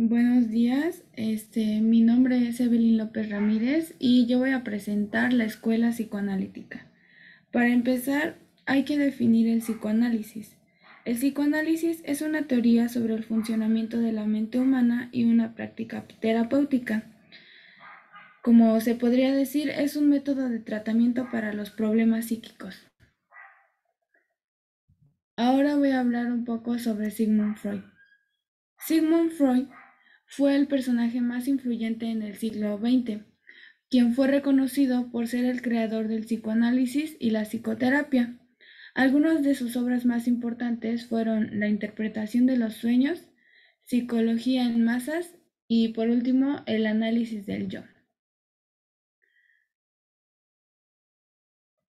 Buenos días, mi nombre es Evelyn López Ramírez y yo voy a presentar la escuela psicoanalítica. Para empezar, hay que definir el psicoanálisis. El psicoanálisis es una teoría sobre el funcionamiento de la mente humana y una práctica terapéutica. Como se podría decir, es un método de tratamiento para los problemas psíquicos. Ahora voy a hablar un poco sobre Sigmund Freud. Sigmund Freud fue el personaje más influyente en el siglo XX, quien fue reconocido por ser el creador del psicoanálisis y la psicoterapia. Algunas de sus obras más importantes fueron La interpretación de los sueños, Psicología en masas y, por último, El análisis del yo.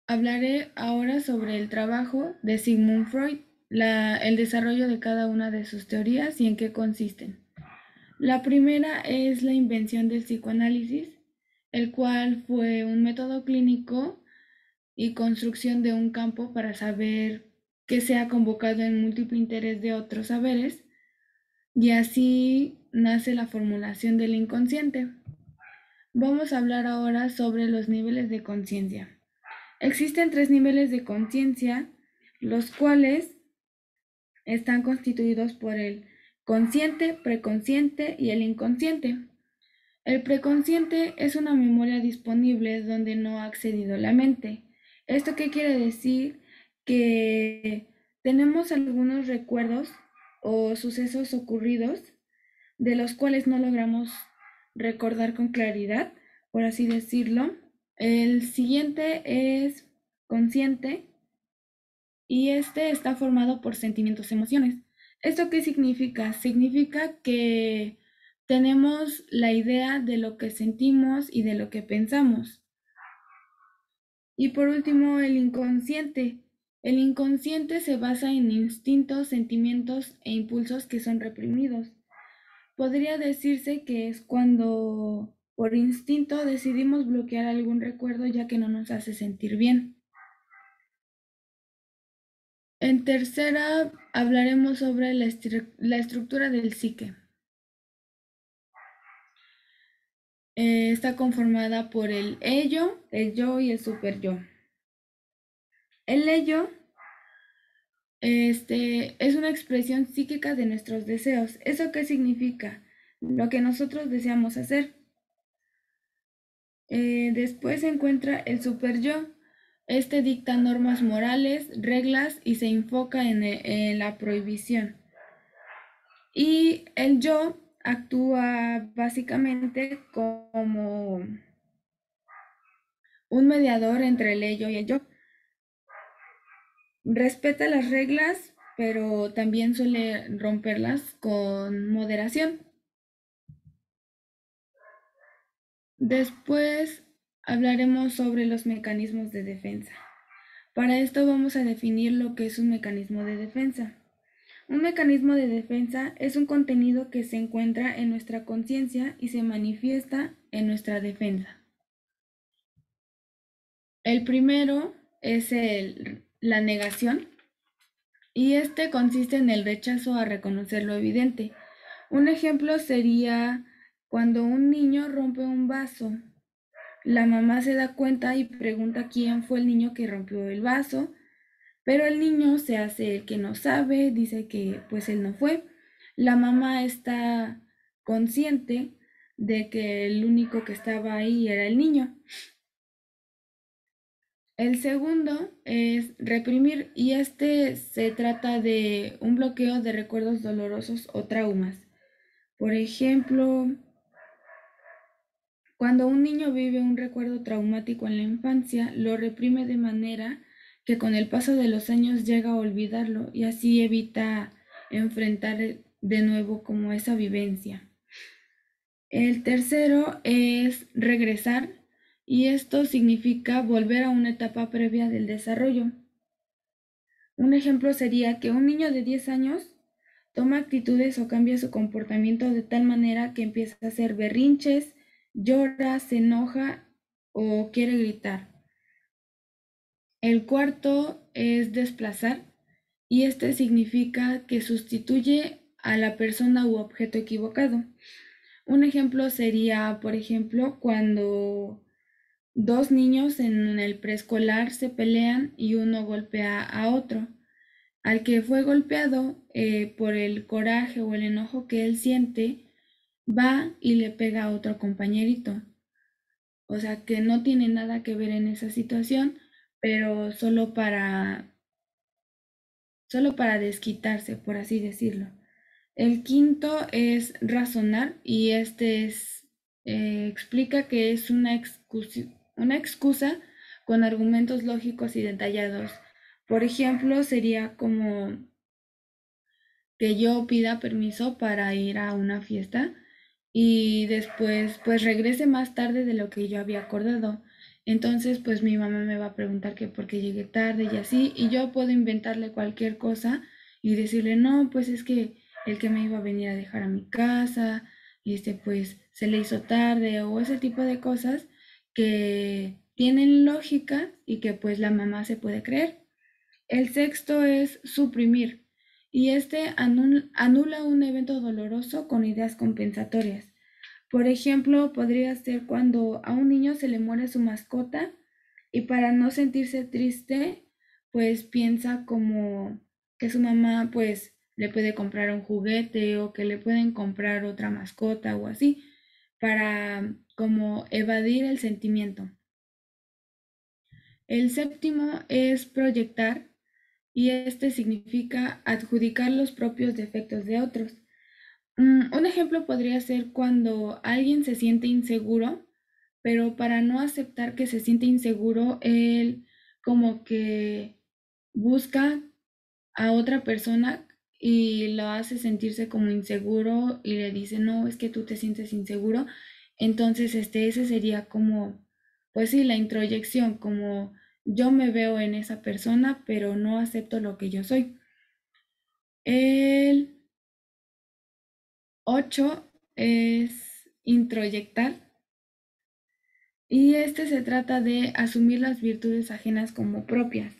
Hablaré ahora sobre el trabajo de Sigmund Freud, el desarrollo de cada una de sus teorías y en qué consisten. La primera es la invención del psicoanálisis, el cual fue un método clínico y construcción de un campo para saber que se ha convocado en múltiple interés de otros saberes, y así nace la formulación del inconsciente. Vamos a hablar ahora sobre los niveles de conciencia. Existen tres niveles de conciencia, los cuales están constituidos por el consciente, preconsciente y el inconsciente. El preconsciente es una memoria disponible donde no ha accedido la mente. ¿Esto qué quiere decir? Que tenemos algunos recuerdos o sucesos ocurridos de los cuales no logramos recordar con claridad, por así decirlo. El siguiente es consciente y este está formado por sentimientos y emociones. ¿Esto qué significa? Significa que tenemos la idea de lo que sentimos y de lo que pensamos. Y por último, el inconsciente. El inconsciente se basa en instintos, sentimientos e impulsos que son reprimidos. Podría decirse que es cuando por instinto decidimos bloquear algún recuerdo ya que no nos hace sentir bien. En tercera hablaremos sobre la estructura del psique. Está conformada por el ello, el yo y el superyo. El ello es una expresión psíquica de nuestros deseos. ¿Eso qué significa? Lo que nosotros deseamos hacer. Después se encuentra el superyo. Este dicta normas morales, reglas y se enfoca en la prohibición. Y el yo actúa básicamente como un mediador entre el ello y el yo. Respeta las reglas, pero también suele romperlas con moderación. Después hablaremos sobre los mecanismos de defensa. Para esto vamos a definir lo que es un mecanismo de defensa. Un mecanismo de defensa es un contenido que se encuentra en nuestra conciencia y se manifiesta en nuestra defensa. El primero es la negación, y este consiste en el rechazo a reconocer lo evidente. Un ejemplo sería cuando un niño rompe un vaso. La mamá se da cuenta y pregunta quién fue el niño que rompió el vaso, pero el niño se hace el que no sabe, dice que pues él no fue. La mamá está consciente de que el único que estaba ahí era el niño. El segundo es reprimir, y este se trata de un bloqueo de recuerdos dolorosos o traumas. Por ejemplo, cuando un niño vive un recuerdo traumático en la infancia, lo reprime de manera que con el paso de los años llega a olvidarlo y así evita enfrentar de nuevo como esa vivencia. El tercero es regresar, y esto significa volver a una etapa previa del desarrollo. Un ejemplo sería que un niño de 10 años toma actitudes o cambia su comportamiento de tal manera que empieza a hacer berrinches, llora, se enoja o quiere gritar. El cuarto es desplazar, y este significa que sustituye a la persona u objeto equivocado. Un ejemplo sería, por ejemplo, cuando dos niños en el preescolar se pelean y uno golpea a otro. Al que fue golpeado, por el coraje o el enojo que él siente, va y le pega a otro compañerito. O sea, que no tiene nada que ver en esa situación, pero solo para desquitarse, por así decirlo. El quinto es razonar y explica que es una excusa con argumentos lógicos y detallados. Por ejemplo, sería como que yo pida permiso para ir a una fiesta y después pues regrese más tarde de lo que yo había acordado. Entonces pues mi mamá me va a preguntar que por qué llegué tarde y así, y yo puedo inventarle cualquier cosa y decirle, no, pues es que el que me iba a venir a dejar a mi casa, y pues se le hizo tarde o ese tipo de cosas que tienen lógica y que pues la mamá se puede creer. El sexto es suprimir, y anula un evento doloroso con ideas compensatorias. Por ejemplo, podría ser cuando a un niño se le muere su mascota y para no sentirse triste, pues piensa como que su mamá pues le puede comprar un juguete o que le pueden comprar otra mascota o así, para como evadir el sentimiento. El séptimo es proyectar, y significa adjudicar los propios defectos de otros. Un ejemplo podría ser cuando alguien se siente inseguro, pero para no aceptar que se siente inseguro, él como que busca a otra persona y lo hace sentirse como inseguro y le dice, no, es que tú te sientes inseguro. Entonces, ese sería como, pues sí, la introyección, como yo me veo en esa persona, pero no acepto lo que yo soy. El 8 es introyectar, y se trata de asumir las virtudes ajenas como propias.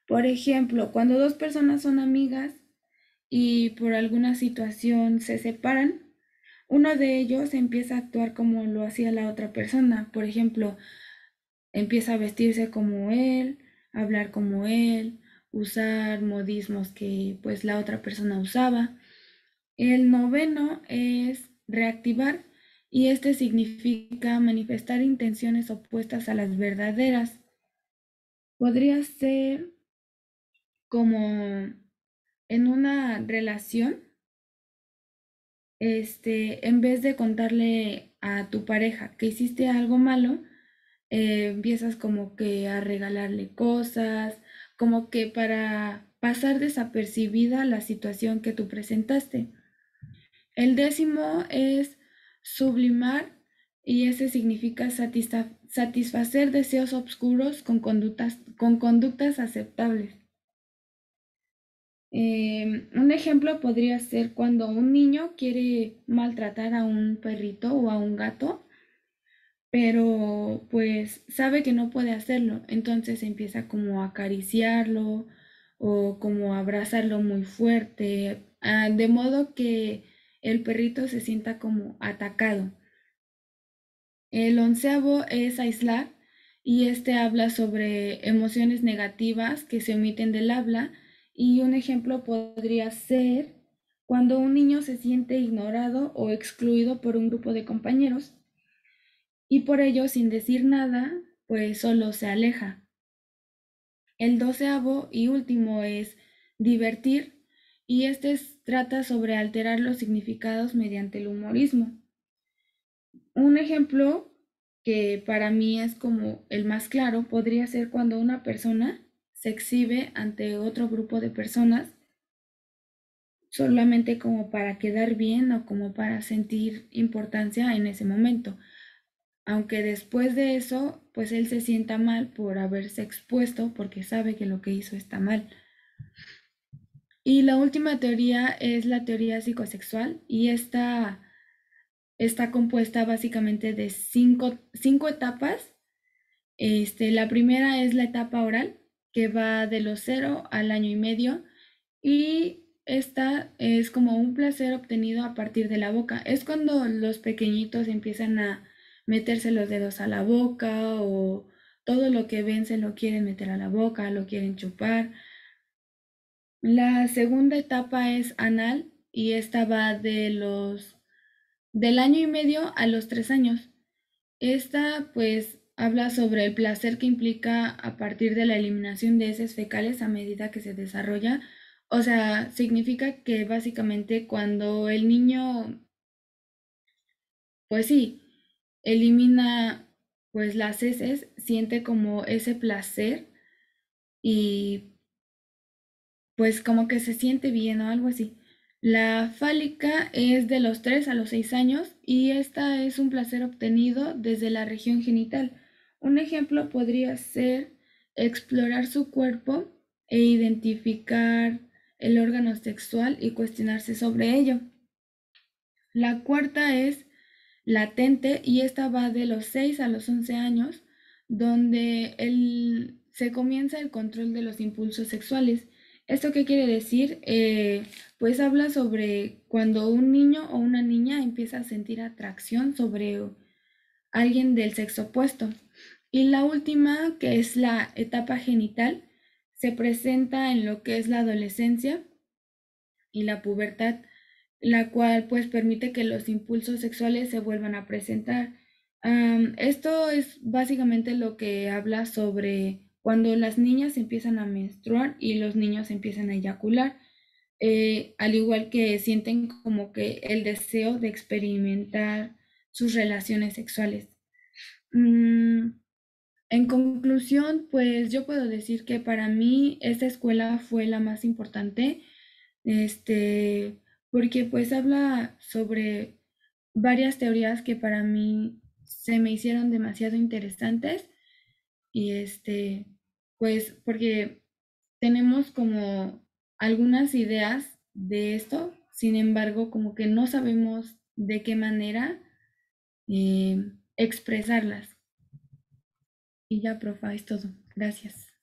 Por ejemplo, cuando dos personas son amigas y por alguna situación se separan, uno de ellos empieza a actuar como lo hacía la otra persona. Por ejemplo, empieza a vestirse como él, hablar como él, usar modismos que pues la otra persona usaba. El noveno es reactivar, y significa manifestar intenciones opuestas a las verdaderas. Podría ser como en una relación, en vez de contarle a tu pareja que hiciste algo malo, empiezas como que a regalarle cosas, como que para pasar desapercibida la situación que tú presentaste. El décimo es sublimar, y significa satisfacer deseos oscuros con conductas aceptables. Un ejemplo podría ser cuando un niño quiere maltratar a un perrito o a un gato, pero pues sabe que no puede hacerlo, entonces empieza como a acariciarlo o como a abrazarlo muy fuerte, de modo que el perrito se sienta como atacado. El onceavo es aislar, y habla sobre emociones negativas que se omiten del habla, y un ejemplo podría ser cuando un niño se siente ignorado o excluido por un grupo de compañeros y por ello, sin decir nada, pues solo se aleja. El doceavo y último es divertir, y trata sobre alterar los significados mediante el humorismo. Un ejemplo que para mí es como el más claro podría ser cuando una persona se exhibe ante otro grupo de personas solamente como para quedar bien o como para sentir importancia en ese momento, aunque después de eso pues él se sienta mal por haberse expuesto porque sabe que lo que hizo está mal. Y la última teoría es la teoría psicosexual, y está compuesta básicamente de cinco etapas. La primera es la etapa oral, que va de los 0 al año y medio, y esta es como un placer obtenido a partir de la boca. Es cuando los pequeñitos empiezan a meterse los dedos a la boca o todo lo que ven se lo quieren meter a la boca, lo quieren chupar. La segunda etapa es anal y esta va del año y medio a los 3 años. Esta pues habla sobre el placer que implica a partir de la eliminación de heces fecales a medida que se desarrolla. O sea, significa que básicamente cuando el niño, pues sí, elimina pues las heces, siente como ese placer y pues como que se siente bien o algo así. La fálica es de los 3 a los 6 años y esta es un placer obtenido desde la región genital. Un ejemplo podría ser explorar su cuerpo e identificar el órgano sexual y cuestionarse sobre ello. La cuarta es latente y esta va de los 6 a los 11 años, donde se comienza el control de los impulsos sexuales. ¿Esto qué quiere decir? Pues habla sobre cuando un niño o una niña empieza a sentir atracción sobre alguien del sexo opuesto. Y la última, que es la etapa genital, se presenta en lo que es la adolescencia y la pubertad, la cual pues permite que los impulsos sexuales se vuelvan a presentar. Esto es básicamente lo que habla sobre cuando las niñas empiezan a menstruar y los niños empiezan a eyacular, al igual que sienten como que el deseo de experimentar sus relaciones sexuales. Mm, en conclusión, pues yo puedo decir que para mí esta escuela fue la más importante, este, porque pues habla sobre varias teorías que para mí se me hicieron demasiado interesantes y pues porque tenemos como algunas ideas de esto, sin embargo, como que no sabemos de qué manera expresarlas. Y ya, profa, es todo. Gracias.